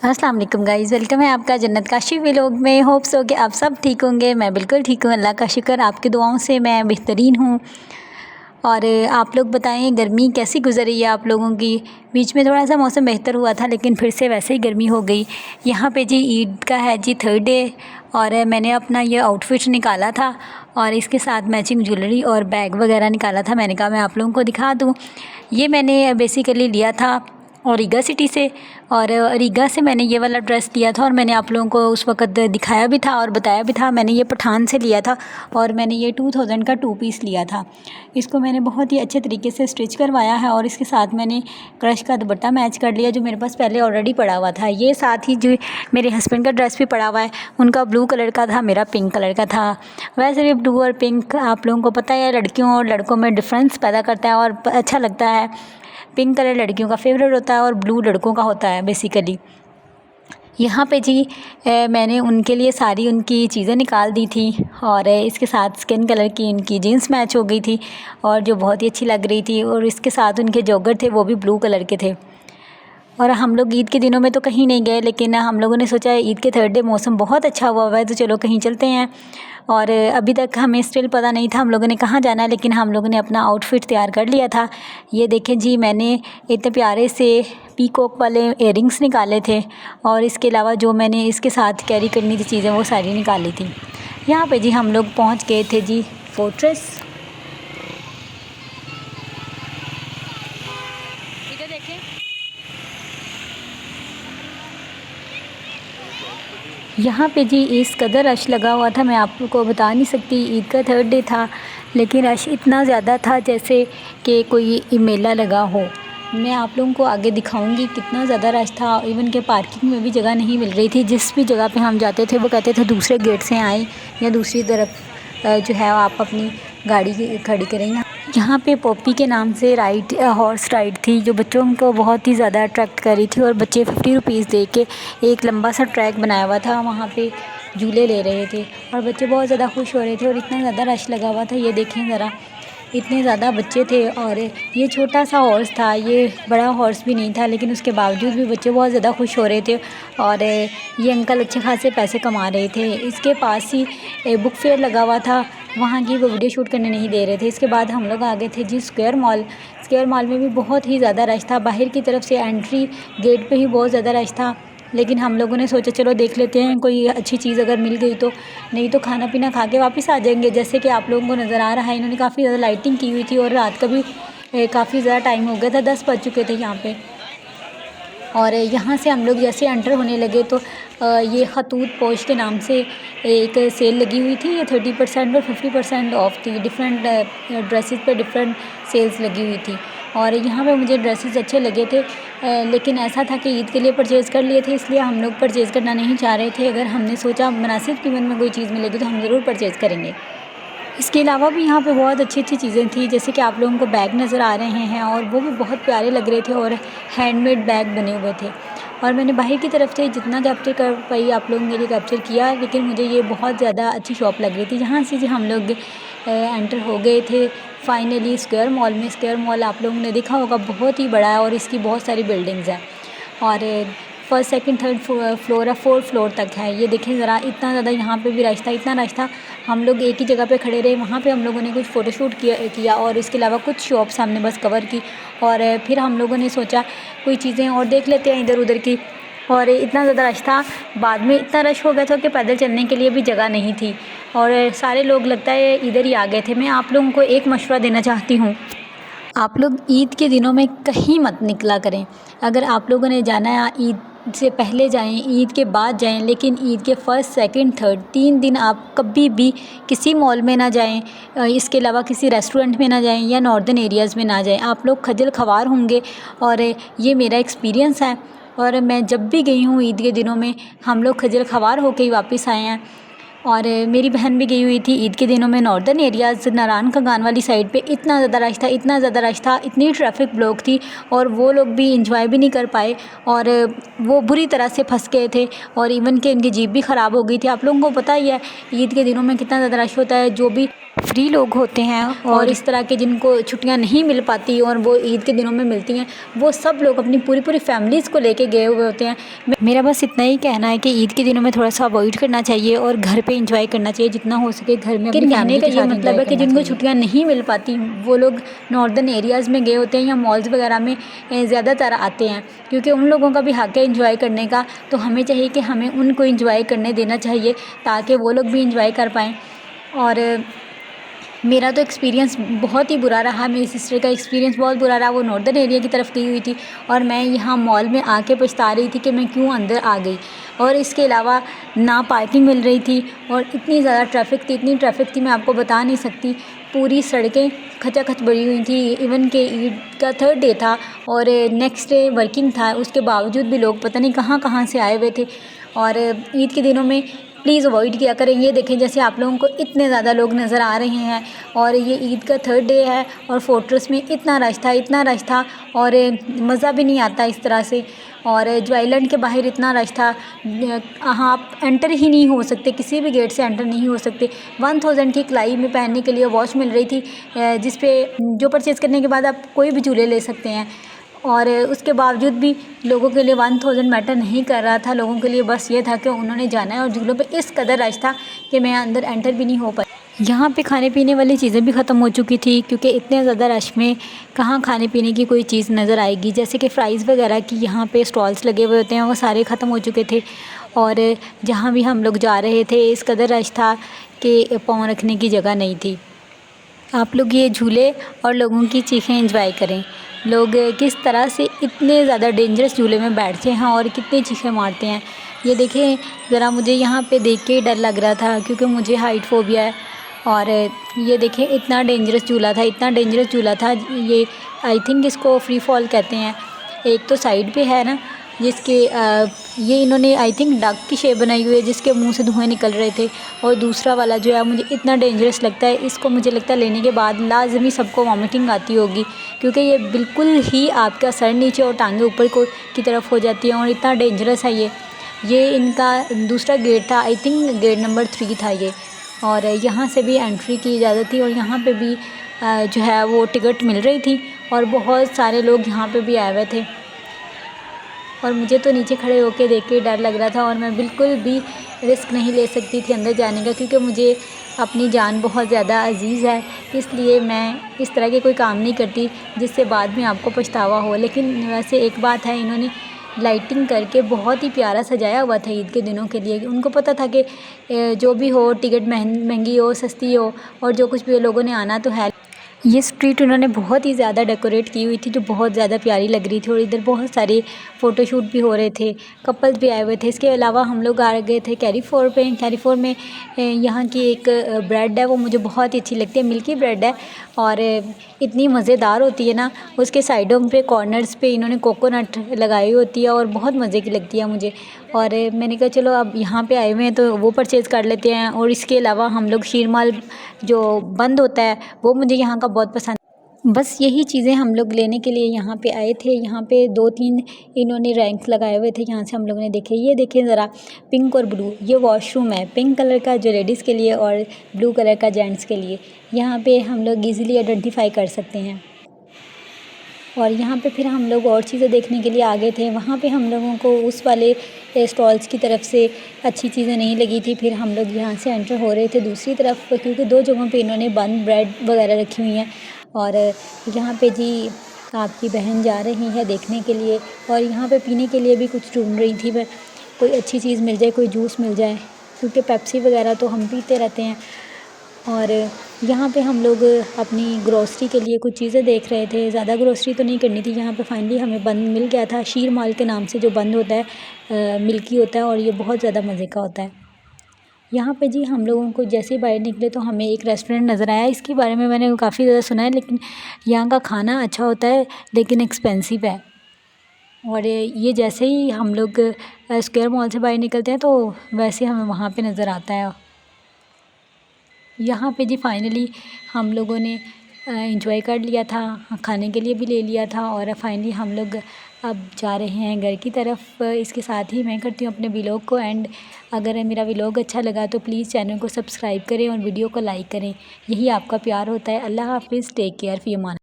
अस्सलाम वालेकुम guys, welcome है आपका जन्नत काशी व्लॉग में। होप सो कि आप सब ठीक होंगे। मैं बिल्कुल ठीक हूँ, अल्लाह का शुक्र, आपकी दुआओं से मैं बेहतरीन हूँ। और आप लोग बताएं गर्मी कैसी गुजर रही है आप लोगों की। बीच में थोड़ा सा मौसम बेहतर हुआ था, लेकिन फिर से वैसे ही गर्मी हो गई। यहाँ पे जी ईद का है जी 3rd डे, और मैंने अपना ये आउटफिट निकाला था और इसके साथ मैचिंग ज्वेलरी और बैग वगैरह निकाला था। मैंने कहा मैं आप लोगों को दिखा दूँ। ये मैंने बेसिकली लिया था रीगा सिटी से, और रीगा से मैंने ये वाला ड्रेस लिया था और मैंने आप लोगों को उस वक़्त दिखाया भी था और बताया भी था। मैंने ये पठान से लिया था और मैंने ये 2000 का 2 पीस लिया था। इसको मैंने बहुत ही अच्छे तरीके से स्टिच करवाया है और इसके साथ मैंने क्रश का दुपट्टा मैच कर लिया जो मेरे पास पहले ऑलरेडी पड़ा हुआ था। ये साथ ही जो मेरे हस्बैंड का ड्रेस भी पड़ा हुआ है, उनका ब्लू कलर का था, मेरा पिंक कलर का था। वैसे भी ब्लू और पिंक आप लोगों को पता है लड़कियों और लड़कों में डिफरेंस पैदा करता है और अच्छा लगता है। पिंक कलर लड़कियों का फेवरेट होता है और ब्लू लड़कों का होता है बेसिकली। यहाँ पे जी मैंने उनके लिए सारी उनकी चीज़ें निकाल दी थी और इसके साथ स्किन कलर की उनकी जीन्स मैच हो गई थी और जो बहुत ही अच्छी लग रही थी, और इसके साथ उनके जॉगर थे वो भी ब्लू कलर के थे। और हम लोग ईद के दिनों में तो कहीं नहीं गए, लेकिन हम लोगों ने सोचा ईद के 3rd डे मौसम बहुत अच्छा हुआ है तो चलो कहीं चलते हैं। और अभी तक हमें स्टिल पता नहीं था हम लोगों ने कहाँ जाना है, लेकिन हम लोगों ने अपना आउटफिट तैयार कर लिया था। ये देखें जी, मैंने इतने प्यारे से पीकॉक वाले इयररिंग्स निकाले थे और इसके अलावा जो मैंने इसके साथ कैरी करनी थी चीज़ें वो सारी निकाली थी। यहाँ पे जी हम लोग पहुँच गए थे जी फोर्ट्रेस। इधर देखें, यहाँ पे जी इस कदर रश लगा हुआ था, मैं आपको बता नहीं सकती। ईद का 3rd डे था लेकिन रश इतना ज़्यादा था जैसे कि कोई मेला लगा हो। मैं आप लोगों को आगे दिखाऊंगी कितना ज़्यादा रश था। इवन के पार्किंग में भी जगह नहीं मिल रही थी। जिस भी जगह पे हम जाते थे वो कहते थे दूसरे गेट से आए या दूसरी तरफ जो है आप अपनी गाड़ी खड़ी करें। यहाँ पे पॉपी के नाम से राइड हॉर्स राइड थी जो बच्चों को बहुत ही ज़्यादा अट्रैक्ट कर रही थी, और बच्चे 50 रुपीज़ दे के एक लंबा सा ट्रैक बनाया हुआ था, वहाँ पे झूले ले रहे थे और बच्चे बहुत ज़्यादा खुश हो रहे थे। और इतना ज़्यादा रश लगा हुआ था, ये देखें ज़रा, इतने ज़्यादा बच्चे थे। और ये छोटा सा हॉर्स था, ये बड़ा हॉर्स भी नहीं था, लेकिन उसके बावजूद भी बच्चे बहुत ज़्यादा खुश हो रहे थे। और ये अंकल अच्छे खासे पैसे कमा रहे थे। इसके पास ही बुक फेयर लगा हुआ था, वहाँ की वो वीडियो शूट करने नहीं दे रहे थे। इसके बाद हम लोग आ गए थे जी स्क्वायर मॉल। स्क्वायर मॉल में भी बहुत ही ज़्यादा रश था, बाहर की तरफ से एंट्री गेट पे ही बहुत ज़्यादा रश था, लेकिन हम लोगों ने सोचा चलो देख लेते हैं कोई अच्छी चीज़ अगर मिल गई तो, नहीं तो खाना पीना खा के वापस आ जाएंगे। जैसे कि आप लोगों को नज़र आ रहा है इन्होंने काफ़ी ज़्यादा लाइटिंग की हुई थी और रात का भी काफ़ी ज़्यादा टाइम हो गया था, 10 बज चुके थे यहाँ पे। और यहाँ से हम लोग जैसे एंटर होने लगे तो ये खतूत पोश के नाम से एक सेल लगी हुई थी। ये 30% और 50% ऑफ थी। डिफरेंट ड्रेसेस पे डिफरेंट सेल्स लगी हुई थी और यहाँ पे मुझे ड्रेसेस अच्छे लगे थे, लेकिन ऐसा था कि ईद के लिए परचेज़ कर लिए थे, इसलिए हम लोग परचेज़ करना नहीं चाह रहे थे। अगर हमने सोचा मुनासिब कीमत में कोई चीज़ मिलेगी तो हम ज़रूर परचेज़ करेंगे। इसके अलावा भी यहाँ पे बहुत अच्छी अच्छी चीज़ें थी, जैसे कि आप लोगों को बैग नज़र आ रहे हैं और वो भी बहुत प्यारे लग रहे थे और हैंडमेड बैग बने हुए थे। और मैंने बाहर की तरफ से जितना कैप्चर कर पाई आप लोगों के लिए कैप्चर किया, लेकिन मुझे ये बहुत ज़्यादा अच्छी शॉप लग रही थी। जहाँ से जी हम लोग एंटर हो गए थे फाइनली स्क्वायर मॉल में। स्क्वायर मॉल आप लोगों ने देखा होगा बहुत ही बड़ा है और इसकी बहुत सारी बिल्डिंग्स हैं और फर्स्ट सेकंड थर्ड फ्लोर है, 4th फ्लोर तक है। ये देखें ज़रा, इतना ज़्यादा यहाँ पे भी रश था, इतना रश था। हम लोग एक ही जगह पे खड़े रहे, वहाँ पे हम लोगों ने कुछ फ़ोटोशूट किया और इसके अलावा कुछ शॉप्स हमने बस कवर की। और फिर हम लोगों ने सोचा कोई चीज़ें और देख लेते हैं इधर उधर की। और इतना ज़्यादा रश था, बाद में इतना रश हो गया था कि पैदल चलने के लिए भी जगह नहीं थी और सारे लोग लगता है इधर ही आ गए थे। मैं आप लोगों को एक मशवरा देना चाहती हूँ, आप लोग ईद के दिनों में कहीं मत निकला करें। अगर आप लोगों ने जाना है ईद से पहले जाएं, ईद के बाद जाएं, लेकिन ईद के 1st, 2nd, 3rd 3 दिन आप कभी भी किसी मॉल में ना जाएं, इसके अलावा किसी रेस्टोरेंट में ना जाएं या नॉर्दर्न एरियाज़ में ना जाएं। आप लोग खजल ख़वार होंगे और ये मेरा एक्सपीरियंस है। और मैं जब भी गई हूँ ईद के दिनों में हम लोग खजल ख़वार होकर ही वापस आए हैं। और मेरी बहन भी गई हुई थी ईद के दिनों में नॉर्दर्न एरियाज़, नारायण का गान वाली साइड पे। इतना ज़्यादा रश था, इतना ज़्यादा रश था, इतनी ट्रैफिक ब्लॉक थी और वो लोग भी इंजॉय भी नहीं कर पाए और वो बुरी तरह से फंस गए थे और इवन के इनकी जीप भी ख़राब हो गई थी। आप लोगों को पता ही है ईद के दिनों में कितना ज़्यादा रश होता है। जो भी फ्री लोग होते हैं और इस तरह के जिनको छुट्टियां नहीं मिल पाती और वो ईद के दिनों में मिलती हैं, वो सब लोग अपनी पूरी पूरी फैमिलीज़ को लेके गए हुए होते हैं। मेरा बस इतना ही कहना है कि ईद के दिनों में थोड़ा सा अवॉइड करना चाहिए और घर पे एंजॉय करना चाहिए जितना हो सके घर में। लेकिन कहने का ये मतलब है कि जिनको छुट्टियाँ नहीं मिल पाती वो लोग नॉर्दर्न एरियाज़ में गए होते हैं या मॉल्स वगैरह में ज़्यादातर आते हैं, क्योंकि उन लोगों का भी हक़ है एंजॉय करने का। तो हमें चाहिए कि हमें उनको एंजॉय करने देना चाहिए ताकि वो लोग भी एंजॉय कर पाएँ। और मेरा तो एक्सपीरियंस बहुत ही बुरा रहा, मेरी सिस्टर का एक्सपीरियंस बहुत बुरा रहा। वो नॉर्दर्न एरिया की तरफ गई हुई थी और मैं यहाँ मॉल में आके पछता रही थी कि मैं क्यों अंदर आ गई। और इसके अलावा ना पार्किंग मिल रही थी और इतनी ज़्यादा ट्रैफिक थी, इतनी ट्रैफिक थी मैं आपको बता नहीं सकती। पूरी सड़कें खचाखच भरी हुई थी। इवन के ईद का 3rd डे था और नेक्स्ट डे वर्किंग था, उसके बावजूद भी लोग पता नहीं कहाँ कहाँ से आए हुए थे। और ईद के दिनों में प्लीज़ अवॉइड किया करें। ये देखें जैसे आप लोगों को इतने ज़्यादा लोग नज़र आ रहे हैं और ये ईद का 3rd डे है और फोर्ट्रेस में इतना रश था, इतना रश था और मज़ा भी नहीं आता इस तरह से। और जो आइलैंड के बाहर इतना रश था, हाँ आप एंटर ही नहीं हो सकते, किसी भी गेट से एंटर नहीं हो सकते। 1000 की कलाई में पहनने के लिए वॉच मिल रही थी, जिस पे जो परचेज़ करने के बाद आप कोई भी झूले ले सकते हैं। और उसके बावजूद भी लोगों के लिए 1000 मैटर नहीं कर रहा था। लोगों के लिए बस ये था कि उन्होंने जाना है और झूलों पे इस कदर रश था कि मैं अंदर एंटर भी नहीं हो पाई। यहाँ पे खाने पीने वाली चीज़ें भी ख़त्म हो चुकी थी, क्योंकि इतने ज़्यादा रश में कहाँ खाने पीने की कोई चीज़ नज़र आएगी। जैसे कि फ़्राइज़ वगैरह की यहाँ पे स्टॉल्स लगे हुए होते हैं, वो सारे ख़त्म हो चुके थे। और जहाँ भी हम लोग जा रहे थे इस कदर रश था कि पाँव रखने की जगह नहीं थी। आप लोग ये झूले और लोगों की चीखें एंजॉय करें। लोग किस तरह से इतने ज़्यादा डेंजरस झूले में बैठते हैं और कितनी चीखें मारते हैं। ये देखें ज़रा, मुझे यहाँ पे देख के ही डर लग रहा था क्योंकि मुझे हाइट फ़ोबिया है। और ये देखें इतना डेंजरस झूला था, इतना डेंजरस झूला था। ये आई थिंक इसको फ्री फॉल कहते हैं। एक तो साइड पे है ना जिसके ये इन्होंने आई थिंक डक की शेप बनाई हुई है जिसके मुंह से धुएं निकल रहे थे। और दूसरा वाला जो है मुझे इतना डेंजरस लगता है, इसको मुझे लगता है लेने के बाद लाजमी सबको वॉमिटिंग आती होगी, क्योंकि ये बिल्कुल ही आपका सर नीचे और टांगें ऊपर को की तरफ हो जाती हैं और इतना डेंजरस है ये इनका दूसरा गेट था, आई थिंक गेट नंबर 3 था ये। और यहाँ से भी एंट्री की इजाज़त थी और यहाँ पे भी जो है वो टिकट मिल रही थी और बहुत सारे लोग यहाँ पे भी आए हुए थे। और मुझे तो नीचे खड़े होकर देख के डर लग रहा था और मैं बिल्कुल भी रिस्क नहीं ले सकती थी अंदर जाने का, क्योंकि मुझे अपनी जान बहुत ज़्यादा अजीज़ है। इसलिए मैं इस तरह के कोई काम नहीं करती जिससे बाद में आपको पछतावा हो। लेकिन वैसे एक बात है, इन्होंने लाइटिंग करके बहुत ही प्यारा सजाया हुआ था ईद के दिनों के लिए। उनको पता था कि जो भी हो टिकट महंगी हो सस्ती हो और जो कुछ भी लोगों ने आना तो है। ये स्ट्रीट उन्होंने बहुत ही ज़्यादा डेकोरेट की हुई थी जो बहुत ज़्यादा प्यारी लग रही थी और इधर बहुत सारे फ़ोटोशूट भी हो रहे थे, कपल्स भी आए हुए थे। इसके अलावा हम लोग आ गए थे कैरीफोर पे। कैरीफोर में यहाँ की एक ब्रेड है वो मुझे बहुत ही अच्छी लगती है, मिल्की ब्रेड है और इतनी मज़ेदार होती है ना। उसके साइडों पे कॉर्नर्स पे इन्होंने कोकोनट लगाई होती है और बहुत मज़े की लगती है मुझे। और मैंने कहा चलो अब यहाँ पे आए हुए हैं तो वो परचेज़ कर लेते हैं। और इसके अलावा हम लोग शीरमाल जो बंद होता है वो मुझे यहाँ का बहुत पसंद। बस यही चीज़ें हम लोग लेने के लिए यहाँ पे आए थे। यहाँ पे 2-3 इन्होंने रैंक्स लगाए हुए थे, यहाँ से हम लोगों ने देखे। ये देखें ज़रा, पिंक और ब्लू ये वॉशरूम है, पिंक कलर का जो लेडीज़ के लिए और ब्लू कलर का जेंट्स के लिए। यहाँ पे हम लोग ईज़िली आइडेंटिफाई कर सकते हैं। और यहाँ पे फिर हम लोग और चीज़ें देखने के लिए आ गए थे। वहाँ पे हम लोगों को उस वाले स्टॉल्स की तरफ से अच्छी चीज़ें नहीं लगी थी। फिर हम लोग यहाँ से एंटर हो रहे थे दूसरी तरफ, क्योंकि 2 जगहों पे इन्होंने बन ब्रेड वगैरह रखी हुई हैं। और यहाँ पे जी आपकी बहन जा रही है देखने के लिए और यहाँ पे पीने के लिए भी कुछ ढूंढ रही थी मैं, कोई अच्छी चीज़ मिल जाए, कोई जूस मिल जाए, क्योंकि पेप्सी वगैरह तो हम पीते रहते हैं। और यहाँ पे हम लोग अपनी ग्रोसरी के लिए कुछ चीज़ें देख रहे थे। ज़्यादा ग्रोसरी तो नहीं करनी थी। यहाँ पे फाइनली हमें बंद मिल गया था, शीर माल के नाम से जो बंद होता है, मिल्की होता है और ये बहुत ज़्यादा मज़े का होता है। यहाँ पे जी हम लोगों को जैसे ही बाहर निकले तो हमें एक रेस्टोरेंट नज़र आया। इसके बारे में मैंने काफ़ी ज़्यादा सुना है, लेकिन यहाँ का खाना अच्छा होता है लेकिन एक्सपेंसिव है। और ये जैसे ही हम लोग स्क्वायर मॉल से बाहर निकलते हैं तो वैसे हमें वहाँ पे नज़र आता है। यहाँ पे जी फाइनली हम लोगों ने एंजॉय कर लिया था, खाने के लिए भी ले लिया था और फाइनली हम लोग अब जा रहे हैं घर की तरफ। इसके साथ ही मैं करती हूँ अपने व्लॉग को एंड। अगर मेरा व्लॉग अच्छा लगा तो प्लीज़ चैनल को सब्सक्राइब करें और वीडियो को लाइक करें। यही आपका प्यार होता है। अल्लाह हाफ़िज़, टेक केयर, फ़ी अमान।